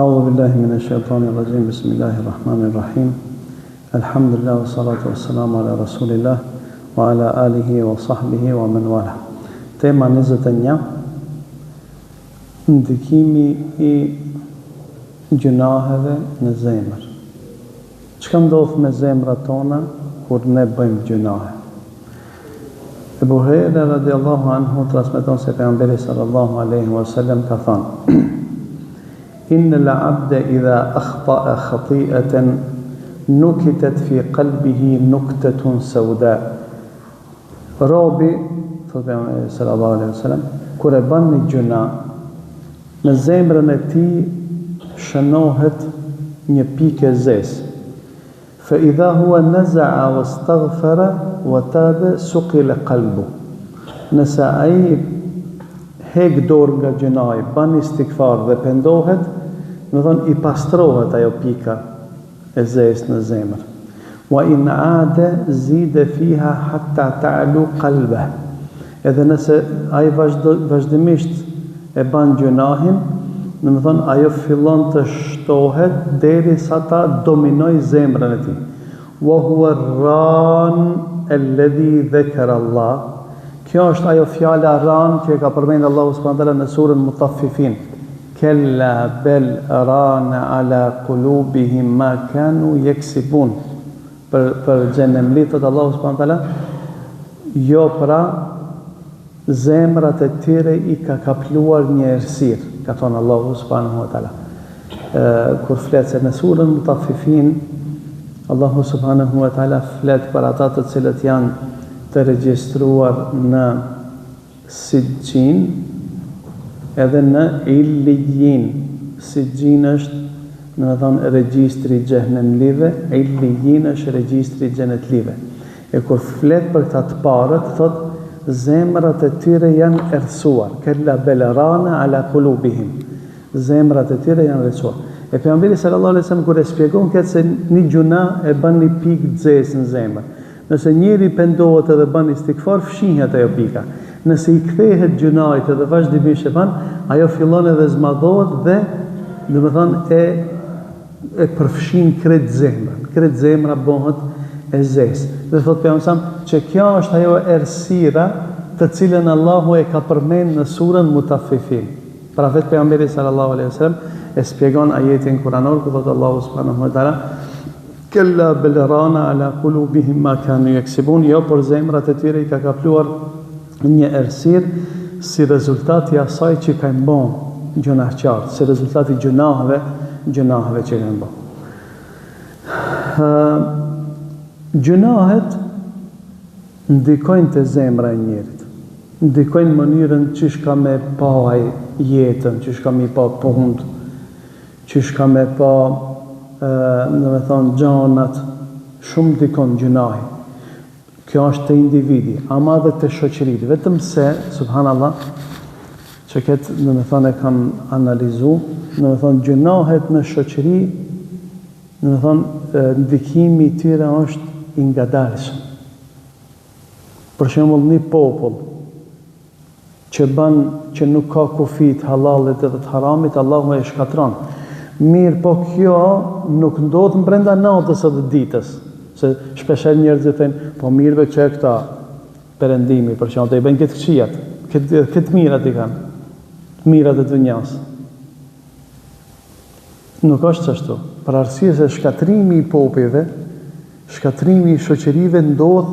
أعوذ بالله من الشيطان الرجيم بسم الله الرحمن الرحيم الحمد لله والصلاة والسلام على رسول الله وعلى آله وصحبه ومن والاه. Tema 21, ndikimi I gjunaheve në zemër. Çka ndodh me zemrat tona kur ne bëjmë gjunahe? Ebu Hurajra radiallahu anhu transmeton se pejgamberi sallallahu alaihi wasallam ka thënë: إن العبد إذا أخطأ خطيئة نكتت في قلبه نكتة سوداء. Robi, thot pejgamberi sallallahu alaihi wasallam, kur e bën një gjuna, në zemrën e tij shënohet një pikë zezë. فإذا هو نزع واستغفر وتاب سقل قلبه. Nëse ai hek dorë nga gjunai, bën istikfar dhe pendohet, më thonë I pastrohet ajo pika e zezë në zemër. Wa in aada zide fiha hatta ta'lu qalbah. Edhe nëse ai vazhdimisht e bën gjunahin, më thonë ajo fillon të shtohet derisa ta dominoj zemrën e tij. Wa huwa ar-ran alladhi dhakara Allah. Kjo është ajo fjala ran që ka përmendur Allahu subhanahu wa taala në surën Mutaffifin. Kella bel rana ala qulubihim ma kanu yaksibun. Për xhenemlitët Allahu subhanahu wa taala, jo pra zemrat e tyre I ka kapluar një errësirë, ka thonë Allahu subhanahu wa taala. Kur flet se në surën Mutaffifin, Allahu subhanahu wa taala flet për ata të cilët janë të regjistruar në Sijjin edhe në Illijin. Sijjin është në thonë regjistri xhenemlive, Illijin është regjistri xhenetlive. E kur flet për këta të parët, thot zemrat e tyre janë errësuar. Kella belarana ala qulubihim. Zemrat e tyre janë errësuar. E pejgamberi sallallahu alaihi wasallam kur e shpjegon këtë se një gjuna e bën një pikë zezë në zemër. Nëse njeri pendohet edhe bën istikfar, fshihet ajo pika. Nëse I kthehet gjunait edhe vazhdimisht e bën, ajo fillon edhe zmadhohet dhe domethënë e përfshin krejt zemrën. Krejt zemra bëhet e zezë. Dhe thot pejgamberi që kjo është ajo errësira të cilën Allahu e ka përmend në surën Mutaffifin. Pra vetë pejgamberi sallallahu alaihi wasallam e shpjegon ajetin kuranor ku thot Allahu subhanahu wa taala: Kella belrana ala qulubihim ma kanu yaksibun. Jo, por zemrat e tyre I ka kapluar një errësirë si rezultati I asaj që kanë bën gjunahçar, si rezultati I gjunaheve që kanë bën. Gjunahet ndikojnë te zemra e njerit. Ndikojnë mënyrën çish ka me pa jetën, çish ka me pa punën, çish ka me pa në me thonë gjanat, shumë dikon gjunahi. Kjo është të individi, ama dhe të shoqërit. Vetëm se, subhanallah, që këtë në me thonë e kam analizu, në me thonë gjunahet në shoqëri, në me thonë ndikimi I tyre është I ngadalshëm. Për shembull një popull që bën që nuk ka kufit halalit edhe të haramit, Allahu e shkatron. Mirë, po kjo nuk ndodh brenda natës edhe ditës. Se shpeshherë njerëzit thënë, po mirëve që këta perëndimi, për shembull, I bëjnë këtë këqijat, këtë mirat I kanë, mirat e dunjas. Nuk është ashtu. Për arsye se shkatrimi I popujve, shkatrimi I shoqërive ndodh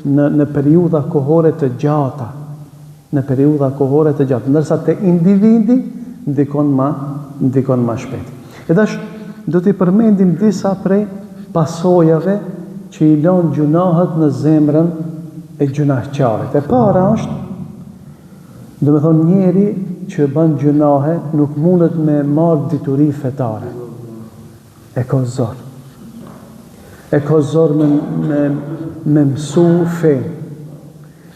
në periudha kohore të gjata. Në periudha kohore të gjata, ndërsa te individi ndikon ma shpejt. E dash, do t'i përmendim disa prej pasojave që I lën gjunahet në zemrën e gjunahçarit. E para është, do me thonë njeri që bën gjunahe nuk mundet me marrë dituri fetare. E ka zor. E ka zor me mësu fen.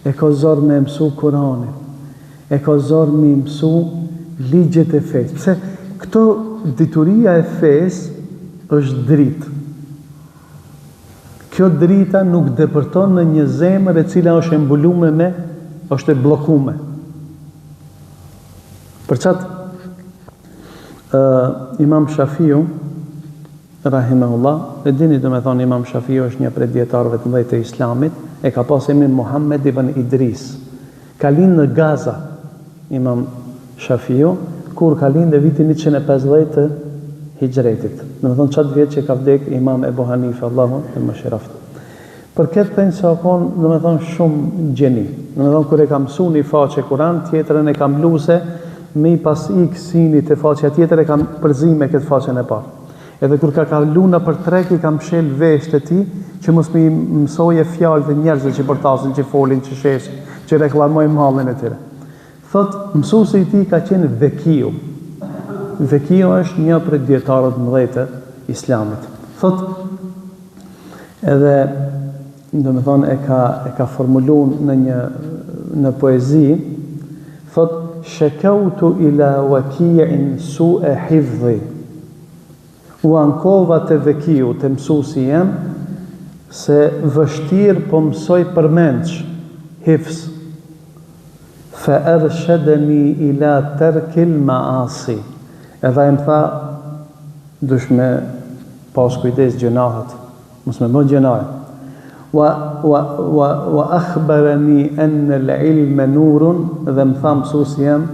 E ka zor me mësu Kur'anin. E ka zor me mësu ligjet e fesë. Pse këto dituria e fesë është dritë. Kjo drita nuk depërton në një zemër e cila është e mbuluar është e bllokuar. Për çat Imam Shafiu, rahimahullah, e dini do me thonë Imam Shafiu është një prej dietarëve të mëdhenj të Islamit, e ka pas emrin Muhammed ibn Idris. Ka lind në Gaza, Imam Shafiu, kur ka lind në vitin 150 të Hijretit. Do me thonë çat vjet që ka vdek Imam Ebu Hanife, Allahu e mëshiroft. Për këtë thënë se akon, do me thonë shumë gjeni. Do me thonë kur e kam mësu një faqe Kur'an, tjetrën e kam luse, me i pas i kësini të faqja tjetër e kam përzime këtë faqen e parë. Edhe kur ka kalu në për trek, i kam shel vesht e ti, që mos mi mësoje fjalë dhe njerëzve që përtasin, që folin, që shesin, që reklamojnë mallin e tyre. Thot, mësuesi i ti ka qenë Vekiu. Vekiu është një prej dietarëve të mëdhenj të Islamit. Thot, edhe do me thonë e ka formuluar në poezi, thot, shekautu ila Waki'in su'e hifdhi. U ankova të Vekiu, të mësuesi jem, se vështirë po mësoj përmendsh, hifz. Fa arshadani ila tarkil ma'asi. Edhe e më tha, dush me pas kujdes gjunahet, mos me bën gjunahe. Wa akhbarani anna al-ilma nurun, dhe më tha mësuesi jem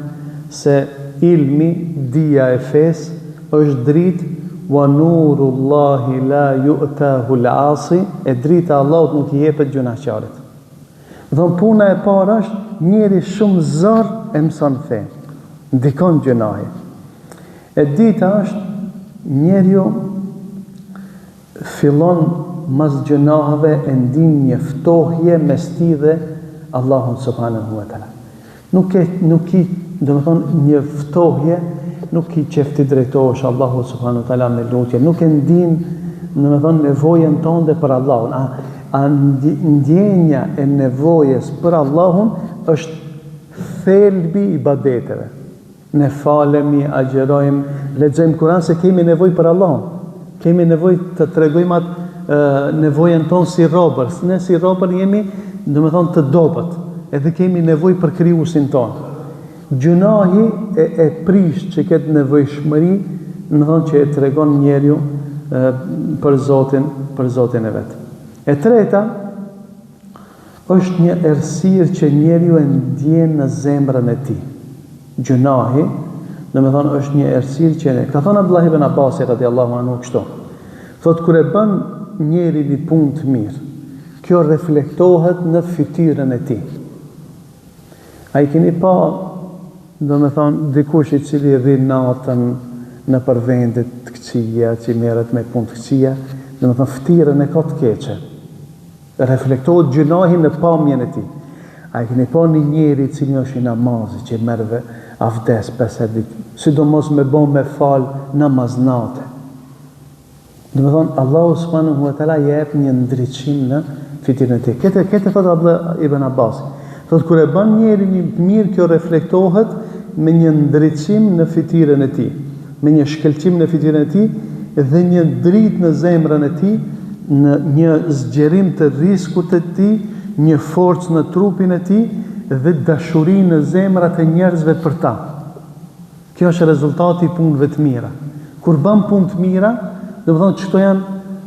se ilmi, dija e fes, është dritë, wa nurullahi la yu'tahu al-asi, e drita Allahut nuk i jepet gjunaqarit. Dhon puna e parë është njeri shumë zor e mëson fe, ndikon gjunahi. E dita është njeriu fillon mas gjunaheve e ndin një ftohje mes tij dhe Allahun subhanahu wa taala. Nuk i do të thonë një ftohje, nuk i qefti drejtohesh Allahu subhanahu wa taala me lutje, nuk e ndin, do të thonë nevojën tënde për Allahun. Ndjenja e nevojës për Allahun është thelbi i ibadeteve. Ne falemi, agjerojmë, lexojmë Kur'an se kemi nevojë për Allahun. Kemi nevojë të tregojmë atë nevojën tonë si robër. Ne si robër jemi, do të thonë, të dobët, edhe kemi nevojë për krijuesin tonë. Gjunahi e prish që këtë nevojshmëri, do të thonë që e tregon njeriu për Zotin e vet. E treta është një errësirë që njeriu e ndjen në zemrën e tij. Gjunahi, do të thonë, është një errësirë që ka thënë Abdullah ibn Abbas radhiyallahu anhu kështu. Thotë kur e bën njeri një punë të mirë, kjo reflektohet në fytyrën e tij. Ai keni pa, do me thonë, dikush i cili rrin natën në për vendet të këqija, që merret me punë të këqija, do me thonë, fytyrën e ka të keqe. Reflektohet gjunahi në pamjen e tij. A keni pa një njeri i cili është i namazit, që merrve avdes 5 ditë, sidomos me bën me fal namaznate. Do me thonë, Allahu subhanahu wa taala jep një ndriçim në fytyrën e tij. Këtë thotë Abdullah ibn Abbas. Thotë kur e bën njeri një mirë, kjo reflektohet me një ndriçim në fytyrën e tij, me një shkëlqim në fytyrën e tij dhe një dritë në zemrën e tij, në një zgjerim të riskut të tij, një forcë në trupin e tij dhe dashuri në zemrat e njerëzve për ta. Kjo është rezultati i punëve të mira. Kur bën punë të mira, do të thonë çto janë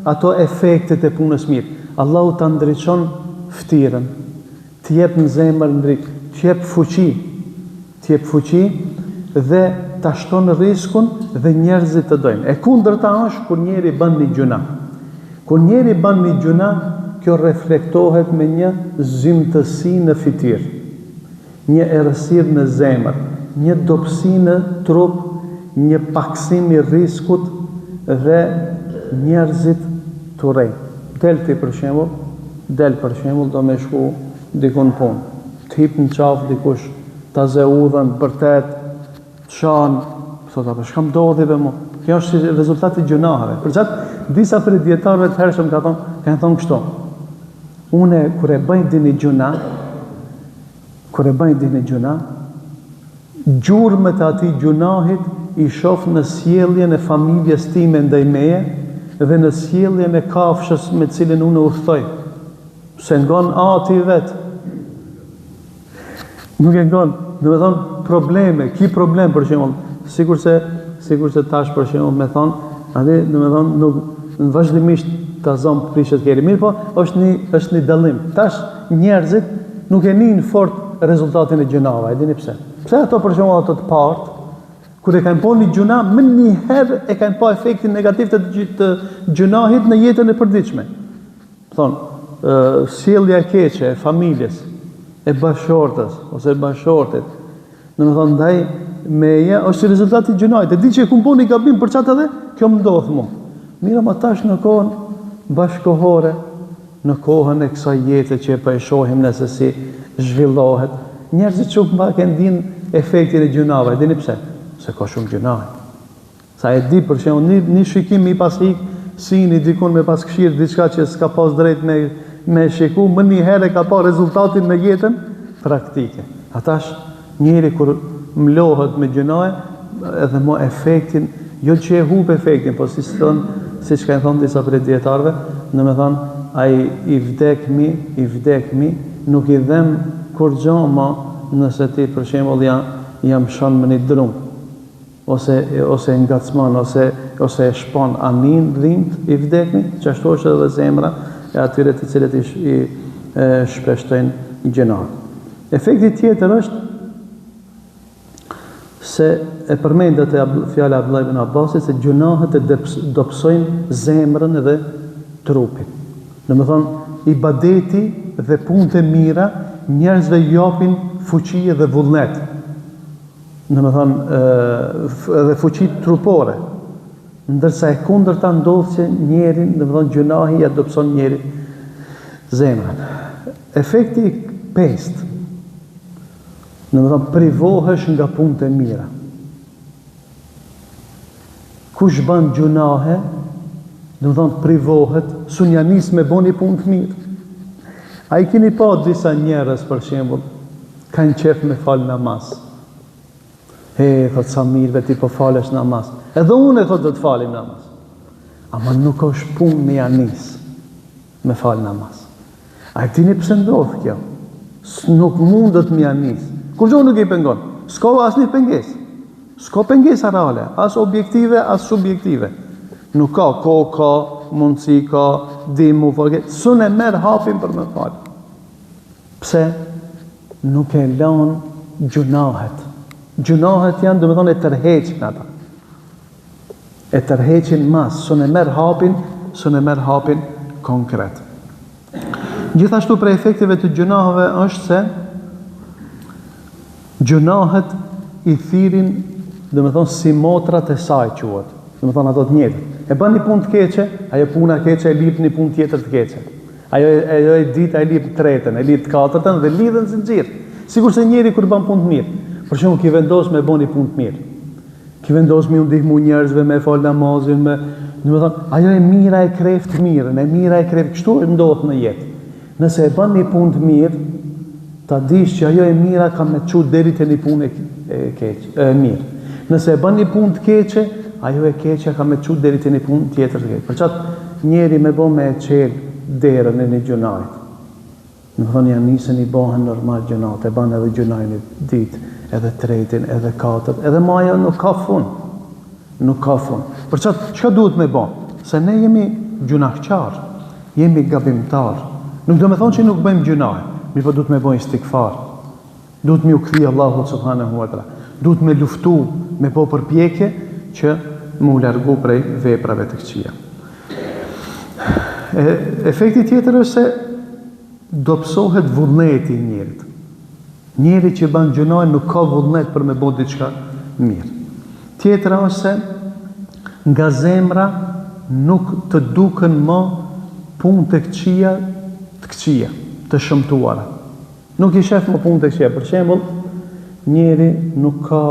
ato efektet e punës mirë. Allahu ta ndriçon fytyrën, të jep në zemër ndrik, të jep fuqi dhe ta shton riskun dhe njerëzit të dojnë. E kundërta është kur njeri bën një gjuna. Kur njeri bën një gjuna, kjo reflektohet me një zymtësi në fytyrë, një errësirë në zemër, një dobësi në trup, një paksim i riskut dhe njerëzit të urrejnë. Del për shembull, do me shku dikun punë, të hip në qafë dikush, ta ze udhën, bërtet, të shanë, thot apo shkam dodhi be mu. Kjo është rezultati i gjunaheve. Për çat disa prej dietarëve të hershëm kanë thonë kështu. Unë kur e bëj dini gjuna, gjurmët e atij gjunahit i shoh në sjelljen e familjes time ndaj meje dhe në sjelljen e kafshës me të cilën unë udhtoj. Se ngon ati vet. Nuk e ngon, do të thonë probleme, ki problem për shembull, sikur se sikur se tash për shembull me thon, atë do të thon nuk në vazhdimisht ta zon prishet keri. Mirë po, është një dallim. Tash njerëzit nuk e nin fort rezultatin e gjunave, e dini pse? Pse ato për shembull ato të partë, kur e kanë bën një gjuna, më një herë e kanë pa efektin negativ të gjunahit në jetën e përditshme. Thon, sjellja e keqe e familjes, e bashortës ose bashortit. Domethënë ndaj meja është rezultati i gjunahit. E di që kum bën një gabim për çat edhe, kjo më ndodh mua. Mira më tash në kohën bashkohore, në kohën e kësaj jete që po e shohim nëse si zhvillohet, njerëzit çu mba kanë dinë efektin e gjunave. Dini pse? Se ka shumë gjunahe. Sa e di për shembull një shikim i pasik, si një dikun me pas këshirë diçka që s'ka pas drejt me shiku, më një herë ka pa rezultatin në jetën praktike. Atash njeri kur mlohet me gjunahe, edhe mo efektin, jo që e hup efektin, po si që kanë thonë disa prej dietarëve, në me thonë, ai i vdekmi, nuk i dhem kur gjama nëse ti për shembull jam shon me një drum, ose ngacmon, ose e shpon anin dhimt i vdekmi, që ashtu është edhe zemra e atyre të cilët i shpeshtojnë gjëna. Efekti tjetër është se e përmendet e fjala e Abdullah ibn Abbasit se gjunahet e dobësojnë zemrën dhe trupin. Domethënë, ibadeti dhe punët e mira njerëzve japin fuqi dhe vullnet. Domethënë, edhe fuqi trupore. Ndërsa e kundërta ndodh që njerin, domethënë gjunahi ja dobëson njerin zemrën. Efekti i pestë, domethënë privohesh nga punët e mira. Kush bën gjunahe, domethënë privohet, sun ja nis me bëni punë të mirë. A i keni pa disa njerëz për shembull, kanë qef me fal namaz. Thot sa mirëve ti po falesh namaz. Edhe unë thot do të falim namaz. Ama nuk është punë me janis me fal namaz. A i dini pse ndodh kjo? Nuk mundet me janis. Kur gjo nuk i pengon. S'ka asnjë pengesë. S'ka pengesë reale, as objektive, as subjektive. Nuk ka kohë, ka mundësi, ka dimu, sun e merr hapin për me fal. Pse? Nuk e lanë gjunahet. Gjunahet janë, domethënë, e tërheqin ata. E tërheqin mas, sun e merr hapin konkret. Gjithashtu për efektive të gjunaheve është se gjunahet i thirin, domethënë, si motrat e saj quhet. Domethënë ato të njëjtë. E bën një punë të keqe, ajo puna e keqe e lip një punë tjetër të keqe. Ajo e ditë e lip tretën, e lip katërtën dhe lidhen zinxhir. Sikur se njeri kur bën punë të mirë. Për shembull, ki vendos me bëni punë të mirë. Ki vendos me u ndihmu njerëzve, me fal namazin, domethënë, ajo e mira e kreft mirën, e mira e kreft kështu ndodh në jetë. Nëse e bën një punë të mirë, ta dish që ajo e mira ka me çu deri te një punë e keqe, e mirë. Nëse e bën një punë të keqe, ajo e keqja ka me çu deri te një punë tjetër të keqe. Për çat njeri me bë me çel derën e një gjunait. Domethënë janë nisën i bëhen normal gjunat, e bën edhe gjunain e ditë, edhe tretin, edhe katërt, edhe maja nuk ka fund. Nuk ka fund. Për çka duhet me bë? Se ne jemi gjunaqtar, jemi gabimtar. Nuk do me thonë që nuk bëjmë gjunahe, mi po duhet me bëjmë istikfar. Duhet me u kthi Allahu subhanahu wa taala. Duhet me luftu, me po përpjekje që mu largu prej veprave të këqija. Efekti tjetër është se dobësohet vullneti i njerit. Njeri që bën gjunahe nuk ka vullnet për me bëj diçka mirë. Tjetra është se nga zemra nuk të duken më punë të këqija, të shëmtuara. Nuk i shef më punë të këqija. Për shembull, njeri nuk ka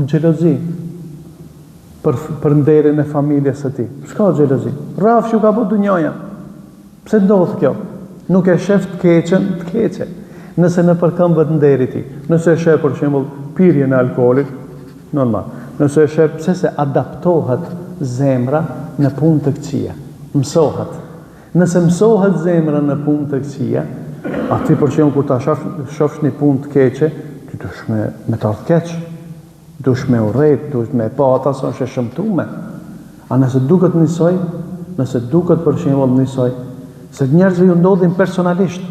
xhelozi për nderin e familjes së tij. S'ka xhelozi. Rrafshu ka po dunjaja. Pse ndodh kjo? Nuk e shef të keqen, të keqe. Nëse në përkëmbët nderit ti. Nëse e shef për shembull pirjen e alkoolit, normal. Nëse e shef, pse se adaptohet zemra në punë të këqija. Mësohet. Nëse mësohet zemra në punë të këqija, aty për shembull kur ta shohsh një punë të keqe, ti dush me ta keq. dush me urrejt, dush me pa ata sa është e shëmtume. A nëse duket njësoj, nëse duket për shembull njësoj, se njerëzve ju ndodhin personalisht,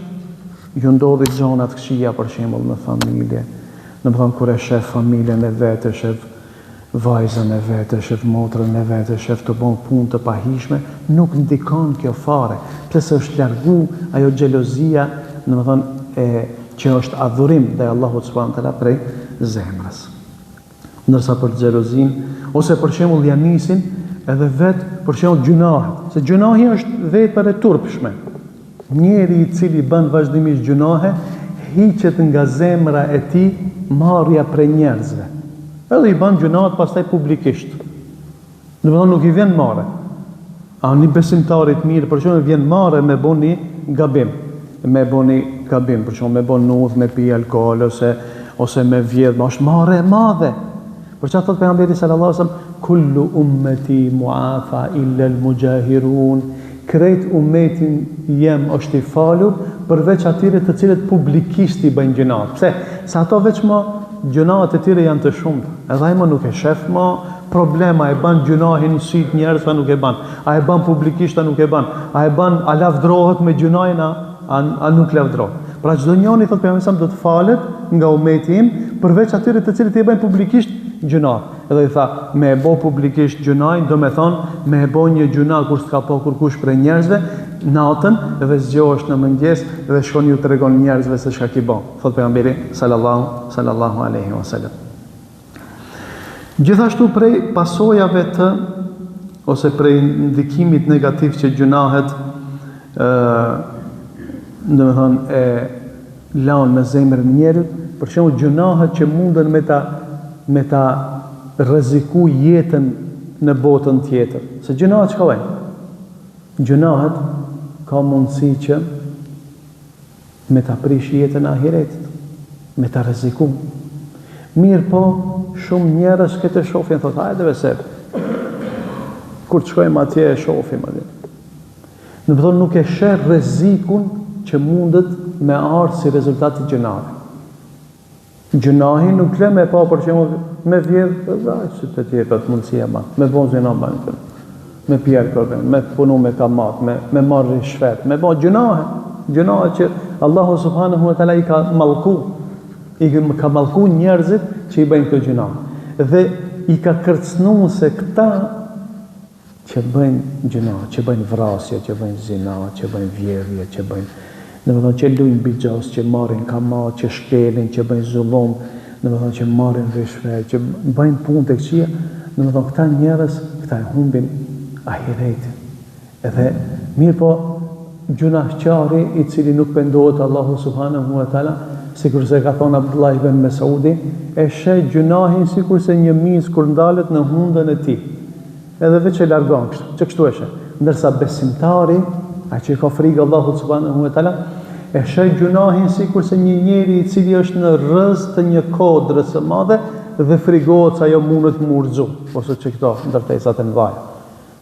ju ndodhin gjonat këqija për shembull në familje, në më thonë kur e shef familjen e vetë, shef vajzën e vetë, shef motrën e vetë, shef të bon punë të pahishme, nuk ndikon kjo fare, pse është largu ajo xhelozia, në më thonë që është adhurim dhe Allahu subhanahu wa taala prej zemrës. Ndërsa për xhelozin, ose për shembull ja nisin edhe vetë për shembull gjunahet, se gjunahi është vetë e turpshme. Njeri i cili bën vazhdimisht gjunahe, hiqet nga zemra e tij marrja prej njerëzve. Edhe i bën gjunahet pastaj publikisht. Domethënë nuk i vjen marrë. A një besimtarit mirë, për shembull vjen marrë me boni gabim. Me boni gabim, për shembull me bon nudh, me pi alkool ose me vjedh, ma është marrë e madhe. Për çfarë thot pejgamberi sallallahu alajhi wasallam, kullu ummeti muafa illa al-mujahirun. Krejt ummetin jem është i falur, përveç atyre të cilët publikisht i bëjnë gjunat. Pse? Se ato veç ma gjunat e tyre janë të shumët. Edhe ai më nuk e shef ma problema, e ban gjunahin në syt njerëzve nuk e ban. A e ban publikisht a nuk e ban. A e ban a lavdrohet me gjunahin a nuk lavdrohet. Pra çdo njeri thot pejgamberi do të falet nga ummeti im, përveç atyre të cilët i bëjnë publikisht gjunat. Edhe i tha, me e bo publikisht gjunajnë, do me thonë, me e bo një gjunat kur s'ka po kërkush për njerëzve, natën dhe zgjohesh në mëngjes dhe shkon ju të regon njerëzve se shka ki bo. Thot pejgamberi sallallahu alaihi wasallam. Gjithashtu prej pasojave të, ose prej ndikimit negativ që gjunahet, do me thonë, e lanë në zemrën njerët, për shembull gjunahet që mundën me ta rreziku jetën në botën tjetër. Se gjunahet çka vjen? Gjunahet ka mundësi që me ta prish jetën e ahiretit, me ta rreziku. Mirë po, shumë njerëz këtë shohin thotë, hajde vese. Kur të shkojmë atje e shohim atje. Në të thonë nuk e sheh rrezikun që mundet me ardhë si rezultat të gjunahit. Gjunahi nuk le me pa për shembull me vjedh, që të tjepet mundësia ma, me bon zina banë, me pjerë kërën, me punu me kamat, me marrë shfet, me bon gjunahe që Allahu subhanahu wa taala i ka malku njerëzit që i bëjnë këto gjunahe. Dhe i ka kërcnu se këta që bëjnë gjunahe, që bëjnë vrasje, që bëjnë zina, që bëjnë vjedhje, që bëjnë në më thonë që lujnë bijos, që marrin kamat, që shkelin, që bëjnë zullum, në më thonë që marrin rishve, që bëjnë punë të këqia, në më thonë këta njerës, këta e humbin ahiretin. Edhe mirë po, gjunahqari i cili nuk pendohet Allahu subhanahu wa taala, sikur se ka thonë Abdullah ibn Mesudi, e sheh gjunahin sikur se një mis kur ndalet në hundën e tij. Edhe veç e largon kështu, që kështu e sheh. Ndërsa besimtari, a që ka frikë Allahu subhanahu wa taala, e sheh gjunahin sikur se një njeri i cili është në rrëz të një kodre së madhe dhe frigohet se ajo mundet më urxhu, ose që këto ndërtesat e mëdha.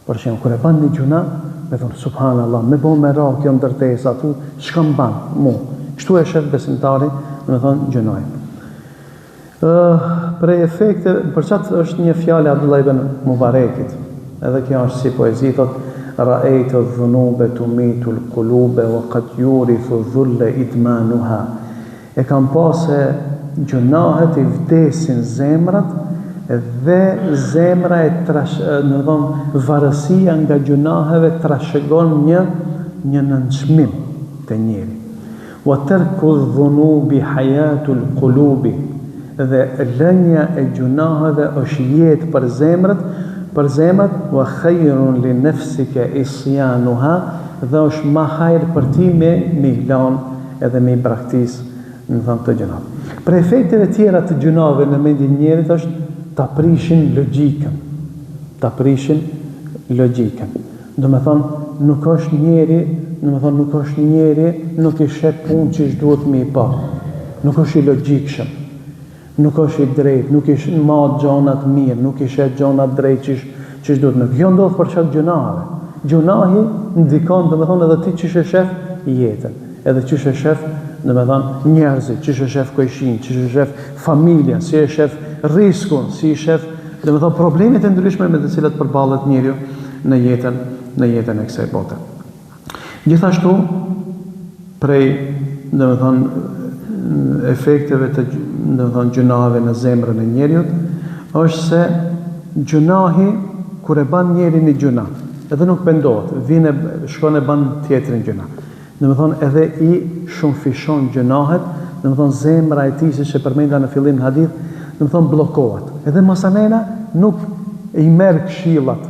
Për shembull, kur e bën një gjuna, me thonë subhanallahu, me bën me ra kjo ndërtesa tu, çka mban mu. Kështu e sheh besimtari, me thonë gjunahin. Për efekte, për çfarë është një fjalë Abdullah ibn Mubarekit. Edhe kjo është si poezi, thotë رأيت الذنوب تميت القلوب وقد يورث الذل إدمانها. E kam pa se gjunahet i vdesin zemrat dhe zemra në thonë varësia nga gjunaheve trashëgon një nënçmim të njeri. Wa tarku dhunubi hayatul qulubi. Dhe lënja e gjunaheve është jetë për zemrat, wa khayrun li nafsika isyanuha, dhe është ma hajrë për ti me lan edhe me braktis në thënë të gjunave. Për efekteve tjera të gjunave në mendin njerit është ta prishin logjikën. Do me thonë nuk është njeri nuk i shep punë që duhet me i pa. Nuk është i logjikshëm. Nuk është i drejt, nuk i matë gjonat mirë, nuk i shet gjonat drejt që duhet në. Kjo ndodhë për çak gjunave. Gjunahi ndikon, do me thonë, edhe ti që shef jetën, edhe që shef, do me thonë, njerëzit, që shef kojshin, që shef familjen, si e shef riskun, si i shef, dhe me thonë problemet e ndryshme me të cilat përballet njeriu në jetën e kësaj bote. Gjithashtu, prej, dhe me thonë, efekteve të dhe me thonë gjunave në zemrën e njeriut, është se gjunahi, kur e ban njeri një gjuna, edhe nuk pendohet, vine, shkon e ban tjetrin gjuna. Dhe me thonë, edhe i shumë fishon gjunahet, dhe me thonë, zemra e tij, siç e përmenda në fillim në hadith, dhe me thonë, blokohet. Edhe masanena nuk i merr këshillat,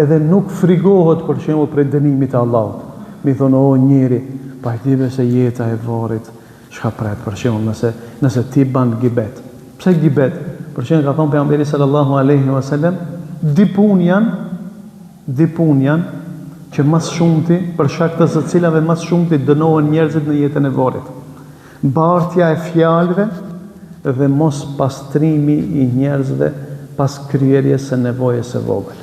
edhe nuk frigohet për shembull për dënimit të Allahut. Mi thonë, o njeri, pa i dive se jeta e varrit çka pret, për shembull, nëse ti ban gibet. Pse gibet? Për shembull, ka thonë pejgamberi sallallahu alaihi wasallam, di pun janë që mas shumëti, për shkak të së cilave mas shumëti dënohen njerëzit në jetën e varrit. Bartja e fjalëve dhe mos pastrimi i njerëzve pas kryerjes së nevojës së vogël.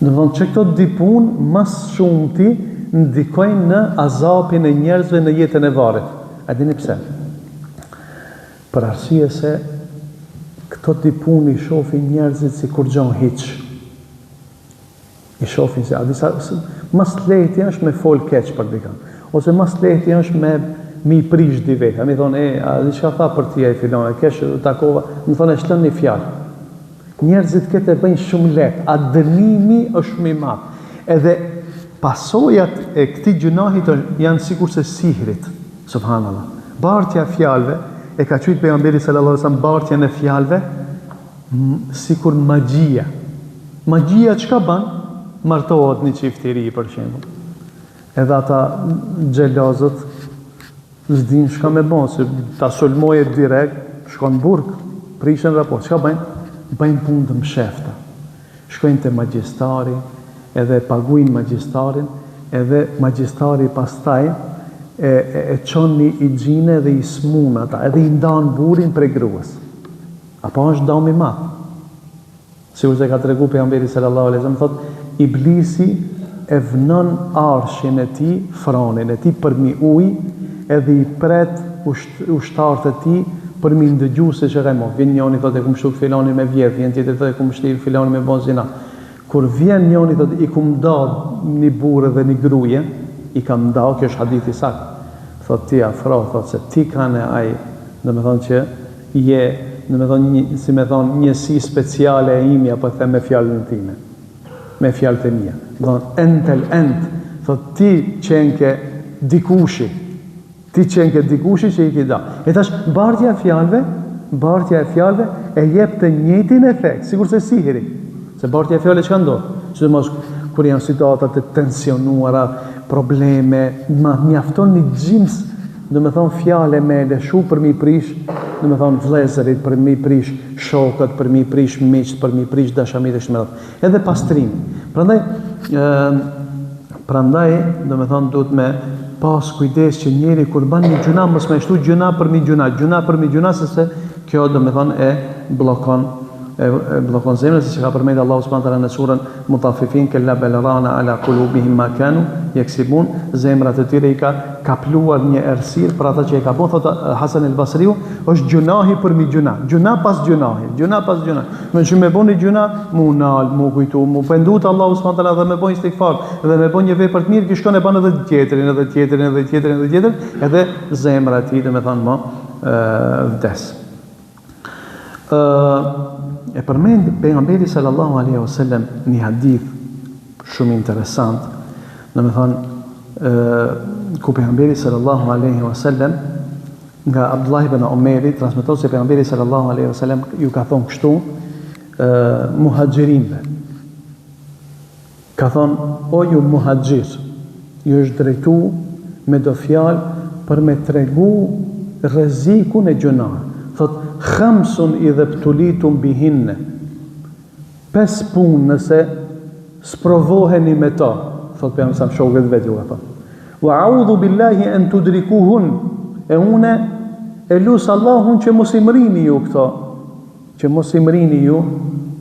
Do të thonë që këto dipun mas shumëti ndikojnë në azapin e njerëzve në jetën e varrit. A dini pse? Për arsye se këto dipun i shohin njerëzit si kur gjon hiç. I shohin se a disa mas lehti është me fol keq për dikën, ose mas lehti është me mi prish di vetë. Mi thonë, a di çka tha për ti ai filon, kesh takova, më thonë shlën një fjalë. Njerëzit këtë e bëjnë shumë lehtë, a dënimi është shumë i madh. Edhe pasojat e këtij gjunahit janë sikurse sihrit, subhanallah. Bartja e fjalëve e ka thënë pejgamberi sallallahu alajhi wasallam, bartjen e fjalëve sikur magjia. Magjia çka bën? Martohet një çift i ri për shembull. Edhe ata xhelozët s'din çka me bën, se ta sulmoje direkt, shkon burg, prishën raport. Çka bëjnë? Bëjnë punë të mshefta. Shkojnë te magjistari, edhe paguajnë magjistarin, edhe magjistari pastaj e çon një ixhine dhe i smun ata, edhe i ndan burrin prej gruas. Apo është dëm i madh. Sikur se ka treguar pejgamberi sallallahu alajhi wasallam, thotë Iblisi e vënon arshin e tij, fronin e tij për mi ujë, edhe i pret ushtarët e tij për mi ndëgju se çka më. Vjen njëri thotë e kum shtu filani me vjedh, vjen tjetri thotë e kum shtu filani me bon zina. Kur vjen njëri thotë i kum dal një burrë dhe një gruaje, i kam ndau, kjo është hadith i saktë. Thotë ti afro, thotë se ti kanë ai, domethënë që je, domethënë si më thon njësi speciale e imi apo them me fjalën time. Me fjalët e mia. Domethënë entel ent, thotë ti çenke dikushi. Ti çenke dikushi që i ke da. E tash bartja e fjalëve e jep të njëjtin efekt, sigurisht se sihiri. Se bartja e fjalëve çka ndodh? Sidomos kur janë situata të tensionuara, probleme, mjafton një xhims, domethënë fjalë me lëshu për mi prish, domethënë vëllezërit, për mi prish shokët, për mi prish miqt, për mi prish dashamirët e shmërat. Edhe pastrim. Prandaj domethënë duhet me pas kujdes që njeri kur bën një gjuna mos më shtu gjuna për mi gjuna, sepse kjo domethënë e blokon zemrën, siç ka përmendur Allahu subhanahu wa taala në surën Mutaffifin, kella balrana ala qulubihim ma kanu yaksibun, zemrat e tyre i ka kapluar një errësirë për ata që e ka bën. Thotë Hasan el-Basriu, është gjunahi për mi gjuna pas gjunahi. Më shumë me bëni gjuna, mu nal, mu kujtu, mu pendu te Allahu subhanahu wa taala dhe me bën istighfar, dhe me bën një vepër të mirë, që shkon e bën edhe tjetrin, edhe zemra e tij domethënë më vdes. E përmend pejgamberi sallallahu alaihi wasallam një hadith shumë interesant, domethënë ku pejgamberi sallallahu alaihi wasallam nga Abdullah ibn Omeri transmeton se pejgamberi sallallahu alaihi wasallam ju ka thonë kështu muhaxhirinëve. Ka thonë, o ju muhaxhir, ju është drejtu me do fjalë për me tregu rrezikun e gjunave. Thot, khamsun idhe ptulitum bihinne, 5 punë nëse sprovoheni me ta, thot për jam sa shokët vetë ju ka thonë. Wa audhu billahi an tudrikuhun, e une e lusë Allahun që mos i mrini ju këto,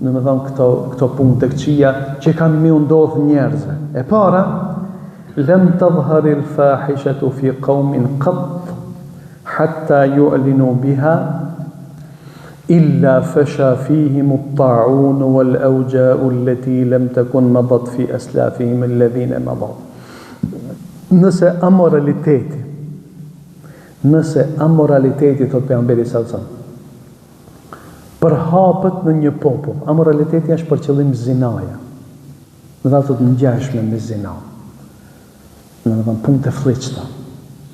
në me thonë këto punë të këqia që kanë mi ndodhë njerëzve. E para, lem të dhëharil fahishatu fi qaumin qatt hatta yu'linu biha illa fasha fihim at-ta'un wal awja'u allati lam takun madat fi aslafihim alladhina madat. Nëse amoraliteti thot pejgamberi sallallahu alaihi wasallam përhapet në një popull, amoraliteti është për qëllim zinaja. Në dhe thot ngjashme me zina. Në dhe punë të fliqta.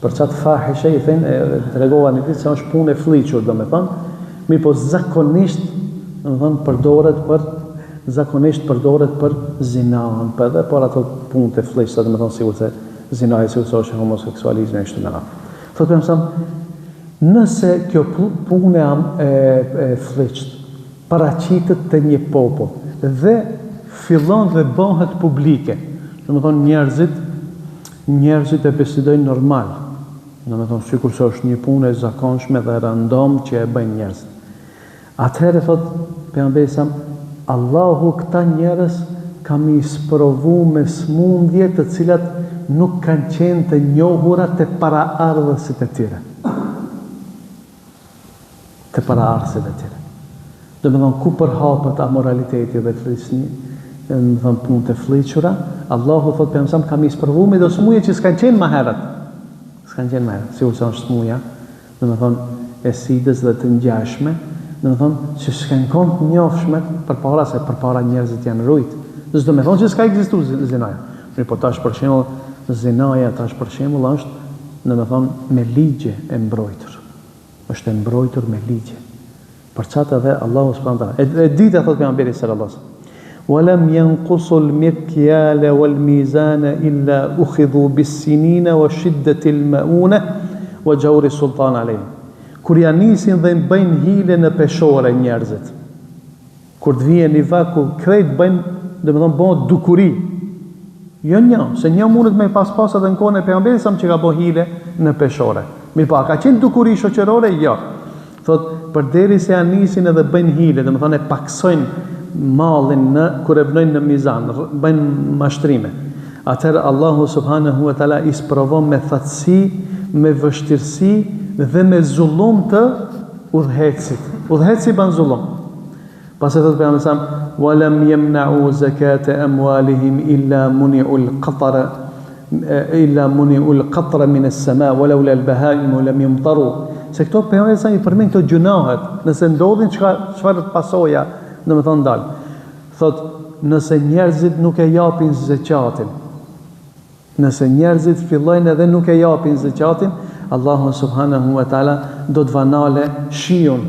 Për qatë fahishe i thënë, të regova një ditë se është punë e fliqur, do me thënë, mi po zakonisht, në dhe përdoret për zinaën, për edhe por ato punë të fliqta, do me thënë sigur se zinaja, sigur se është homoseksualizme e kështu me radhë. Thot për mësëm, nëse kjo punë e fliqt paraqitët të një popull dhe fillon dhe bëhet publike, do me thonë njerëzit e besidojnë normal, do me thonë sikur se është një punë e zakonshme dhe random që e bëjnë njerëzit. Atëherë thot pejgamberi sa Allahu këta njerëz ka mi sprovu me smundje të cilat nuk kanë qenë të njohura të paraardhësit e tyre. Të paraardhësit e tyre. Do me thonë ku përhapet amoraliteti dhe flisni, do me thonë punë të fliqura, Allahu thot për mësam kam i sprovu me do smuje që s'kanë qenë më herët. S'kanë qenë më herët, sigur se është smuja, do me thonë e sidës dhe të ngjashme, do me thonë që s'kanë konë të njofshme për para njerëzit janë rujt. Dhe s'do me thonë që s'ka ekzistu zinaja. Po tash për shembull zinaja tash për shembull është, do me thonë me ligje e mbrojtur. Është e mbrojtur me ligje. Për çatë edhe Allahu subhanahu wa taala. E dita thot pejgamberi sallallahu alaihi wasallam. ولم ينقصوا المكيال والميزان إلا أخذوا بالسنين وشدة المؤونة وجور السلطان عليهم. Kur janë nisin dhe bëjnë hile në peshore njerëzit. Kur të vjen një vakt ku krejt bëjnë, do të thonë bëhen dukuri. Jo një, se një mundet me pas edhe në kohën e pejgamberit sa që ka bëu hile në peshore. Mirë pa, ka qenë dukuri shoqërore? Jo. Thot, përderisa janë nisin edhe bëjnë hile, do të thonë e paksojnë mallin kur e vnojnë në mizan, bëjnë mashtrime. Atëherë Allahu subhanahu wa taala i sprovon me thatësi, me vështirësi dhe me zullum të udhëhecit. Udhëheci ban zullum. Pastaj thotë pejgamberi sa walam yamna'u zakata amwalihim illa muni'u al-qatra min as-sama' walawla al-baha'im lam yumtaru. Se këto pejgamberi sa i përmend këto gjunahet, nëse ndodhin çfarë pasoja, do me thonë dalë. Thot, nëse njerëzit nuk e japin zekatin, nëse njerëzit fillojnë edhe nuk e japin zekatin, Allahu subhanahu wa taala do të vanale shiun,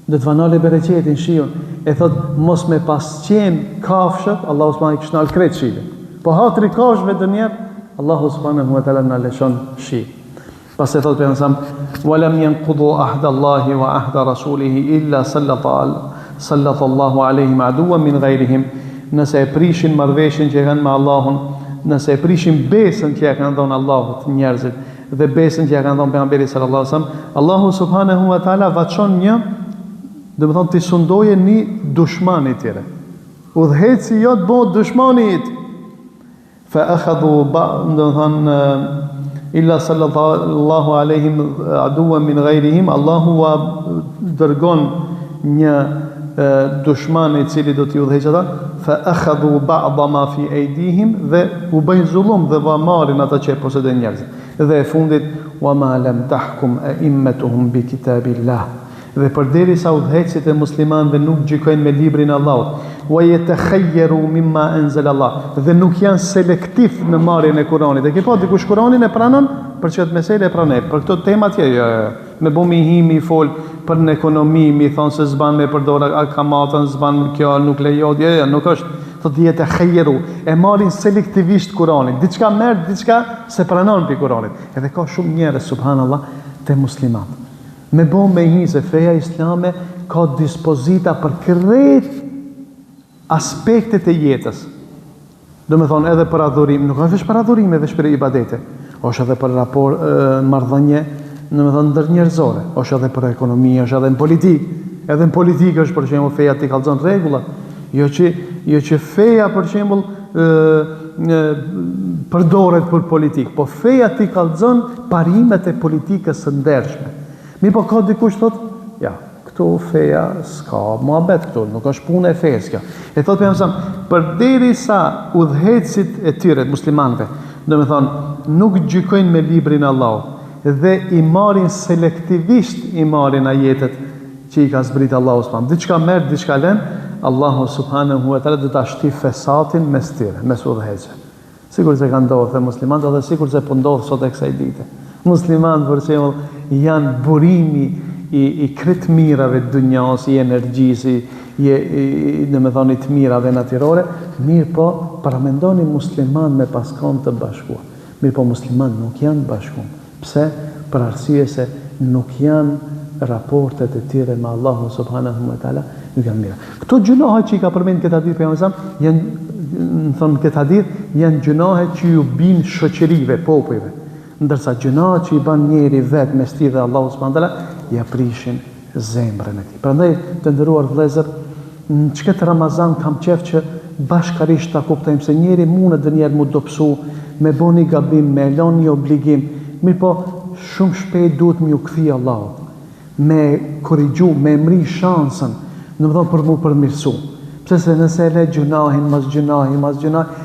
do të vanale bereqetin shiun. E thot, mos me pas qenë kafshët, Allahu subhanahu i kishnal kretë shile. Po hatri kafshëve të njerë, Allahu subhanahu wa taala na lëshon shi. Pas e thot për nësam, walam yanqudu ahda Allahi wa ahda rasulihi illa sallallahu aleyhim aduwan min ghayrihim. Nëse e prishin marrëveshjen që kanë me Allahun, nëse e prishin besën që ja kanë dhënë Allahut njerëzit dhe besën që ja kanë dhënë pejgamberit sallallahu alaihi wasallam, Allahu subhanahu wa taala vaçon një, do të thonë ti sundoje një dushman i tyre. Udhëheci jo të bëhet dushmani i tij. Fa akhadhu do të thonë illa sallallahu aleyhim aduwan min ghayrihim, Allahu wa dërgon një dushman i cili do t'i udhëheqë ata, fa akhadhu ba'da ma fi aydihim, dhe u bëjnë zullum dhe va marrin ata që posedojnë njerëzit. Dhe e fundit wa ma lam tahkum a'immatuhum bi kitabillah. Dhe përderisa udhëheqësit e muslimanëve nuk gjykojnë me librin e Allahut, wa yatakhayyaru mimma anzala Allah, dhe nuk janë selektiv në marrjen e Kuranit. E ke pa dikush Kuranin e pranon për çet mesele e pranon. Për këto tema tjera me bumi himi fol për në ekonomi, mi thonë se zban me përdora akamatën, zban kjo nuk lejohet, nuk është, thotë jetë e khejjeru, e marrin selektivisht Kuranin, diçka merë, diçka se pranon për Kuranit. Edhe ka shumë njerëz, subhanallah, të muslimat. Me bo me hi se feja islame ka dispozita për krejt aspektet e jetës. Do me thonë edhe për adhurim, nuk është veç për adhurim, veç për ibadete, është edhe për rapor marrëdhënie, në me thonë ndër njerëzore, është edhe për ekonomi, është edhe në politik. Edhe në politik është për shembull feja t'i kallzon rregullat. Jo që feja për shembull përdoret për politik, po feja t'i kallzon parimet e politikës së ndershme. Mi po ka dikush thotë, ja, këtu feja s'ka muhabet këtu, nuk është punë e fejës kjo. E thot për jam përderisa udhëhecit e tyre muslimanëve, do me thonë, nuk gjykojnë me librin Allahut dhe i marrin selektivisht i marrin ajetet që i ka zbrit Allahu subhanahu. Diçka merr, diçka lën, Allahu subhanahu wa taala do ta shtyp fesatin mes tyre, mes udhëhecëve. Sigur se ka ndodhur te muslimanët dhe sigur se po ndodh sot e kësaj dite. Muslimanët për shembull janë burimi i kretë mirave të dunjas, i energjisë, në me thoni të mirave natyrore, mirë po paramendoni musliman me paskon të bashkuar. Mirë po musliman nuk janë bashkuar. Pse? Për arsye se nuk janë raportet e tyre me Allahu subhanahu wa taala nuk janë mira. Këto gjunohe që i ka përmend këtë hadith pejgamberi janë, në thonë këtë hadith, janë gjunohe që ju bin shoqërive, popujve. Ndërsa gjunohet që i ban njeri vetë mes tij dhe Allahu subhanahu wa taala ja prishin zemrën e tij. Prandaj të nderuar vëllezër, në çkëtë Ramazan kam qef që bashkarisht ta kuptojmë se njeri mundet dhe njerë mu dopsu, me boni gabim, me lën një obligim, mirë po shumë shpejt duhet m'ju kthi Allahut, me korrigju, me mri shansën, në më thonë për mu përmirësu. Pse se nëse le gjunahin, mas gjunahin,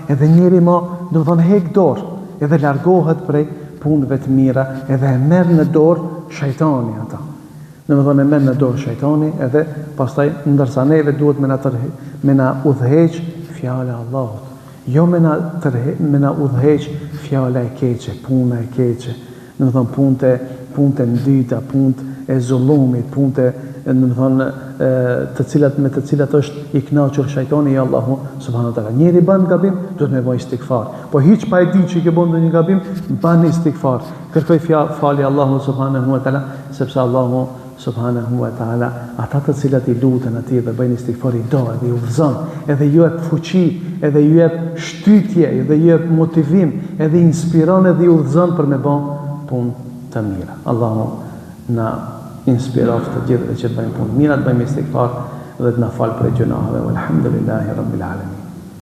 edhe njeri ma, në më thonë hek dorë, edhe largohet prej punëve të mira, edhe e merr në dorë shejtani ata. Në më thonë e merr në dorë shejtani, edhe pastaj ndërsa neve duhet me na udhëheq fjala e Allahut. Jo me na udhëheq fjala e keqe, puna e keqe. Në më thonë punët e ndyta, punët e zullumit, punët e në më thonë me të cilat është i kënaqur shejtani i Allahu subhanahu wa taala. Njeri ban gabim, duhet me bëj istikfar. Po hiç pa e di që ke bën ndonjë gabim, ban istikfar. Kërkoj falje Allahu subhanahu wa taala, sepse Allahu subhanahu wa taala ata të cilat i lutën atij dhe bëjnë istikfar i do edhe i udhëzon, edhe ju jep fuqi, edhe ju jep shtytje, edhe ju jep motivim, edhe i inspiron edhe i udhëzon për me bën punë të mira. Allahu na inspiroft të gjithë dhe që të bëjmë punë mira, të bëjmë istikfar dhe të na falë për gjunaheve. Walhamdulillahi rabbil alamin.